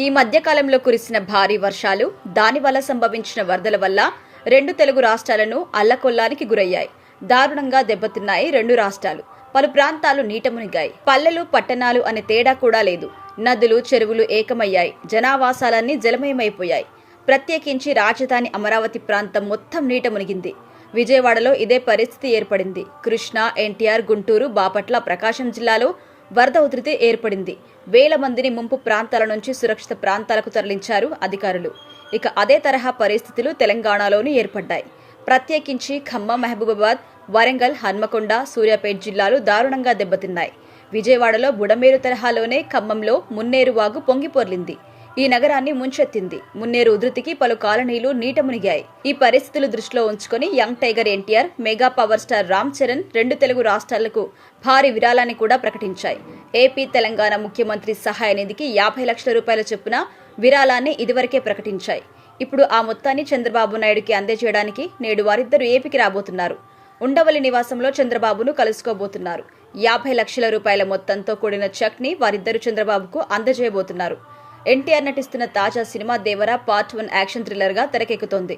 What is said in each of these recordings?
ఈ మధ్య కాలంలో కురిసిన భారీ వర్షాలు, దానివల్ల సంభవించిన వరదల వల్ల రెండు తెలుగు రాష్ట్రాలను అల్లకొల్లానికి గురయ్యాయి. దారుణంగా దెబ్బతిన్నాయి రెండు రాష్ట్రాలు. పలు ప్రాంతాలు నీట మునిగాయి. పల్లెలు, పట్టణాలు అనే తేడా కూడా లేదు. నదులు, చెరువులు ఏకమయ్యాయి. జనావాసాలన్నీ జలమయమైపోయాయి. ప్రత్యేకించి రాజధాని అమరావతి ప్రాంతం మొత్తం నీట మునిగింది. విజయవాడలో ఇదే పరిస్థితి ఏర్పడింది. కృష్ణా, ఎన్టీఆర్, గుంటూరు, బాపట్ల, ప్రకాశం జిల్లాలో వరద ఉధృతి ఏర్పడింది. వేల మందిని ముంపు ప్రాంతాల నుంచి సురక్షిత ప్రాంతాలకు తరలించారు అధికారులు. ఇక అదే తరహా పరిస్థితులు తెలంగాణలోనూ ఏర్పడ్డాయి. ప్రత్యేకించి ఖమ్మం, మహబూబాబాద్, వరంగల్, హన్మకొండ, సూర్యాపేట జిల్లాలు దారుణంగా దెబ్బతిన్నాయి. విజయవాడలో బుడమేరు తరహాలోనే ఖమ్మంలో మున్నేరు వాగు పొంగిపొర్లింది. ఈ నగరాన్ని ముంచెత్తింది. మున్నేరు ఉధృతికి పలు కాలనీలు నీట మునిగాయి. ఈ పరిస్థితులు దృష్టిలో ఉంచుకొని young tiger NTR, mega power star Ram Charan రెండు తెలుగు రాష్ట్రాలకు భారీ విరాళాన్ని కూడా ప్రకటించాయి. ఏపీ, తెలంగాణ ముఖ్యమంత్రి సహాయ నిధికి 50 లక్షల రూపాయల చొప్పున విరాళాన్ని ఇదివరకే ప్రకటించాయి. ఇప్పుడు ఆ మొత్తాన్ని చంద్రబాబు నాయుడుకి అందజేయడానికి నేడు వారిద్దరూ ఏపీకి రాబోతున్నారు. ఉండవల్లి నివాసంలో చంద్రబాబును కలుసుకోబోతున్నారు. 50 లక్షల రూపాయల మొత్తంతో కూడిన చెక్ ని వారిద్దరూ చంద్రబాబుకు అందజేయబోతున్నారు. ఎన్టీఆర్ నటిస్తున్న తాజా సినిమా దేవర పార్ట్ 1 యాక్షన్ థ్రిల్లర్ గా తెరకెక్కుతోంది.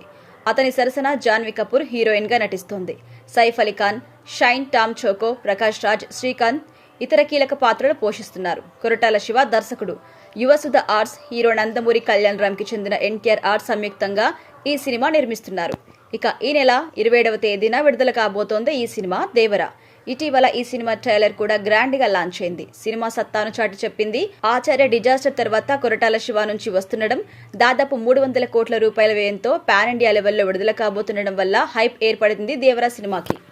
అతని సరసన జాన్వీ కపూర్ హీరోయిన్ గా నటిస్తోంది. Saif Ali Khan, shine, Tom choco, Prakash Raj, Srikanth ఇతర కీలక పాత్రలు పోషిస్తున్నారు. కొరటాల శివ దర్శకుడు. యువసుధ ఆర్ట్స్, హీరో నందమూరి కళ్యాణ్ రామ్ కి చెందిన ఎన్టీఆర్ ఆర్ట్స్ సంయుక్తంగా ఈ సినిమా నిర్మిస్తున్నారు. ఇక ఈ నెల 27వ తేదీన విడుదల కాబోతోంది ఈ సినిమా దేవర. ఇటీవల ఈ సినిమా ట్రైలర్ కూడా గ్రాండ్ గా లాంచ్ అయింది. సినిమా సత్తాను చాటి చెప్పింది. ఆచార్య డిజాస్టర్ తర్వాత కొరటాల శివ నుంచి వస్తుండడం, దాదాపు 300 కోట్ల రూపాయల వ్యయంతో పాన్ ఇండియా లెవెల్లో విడుదల కాబోతుండడం వల్ల హైప్ ఏర్పడింది దేవర సినిమాకి.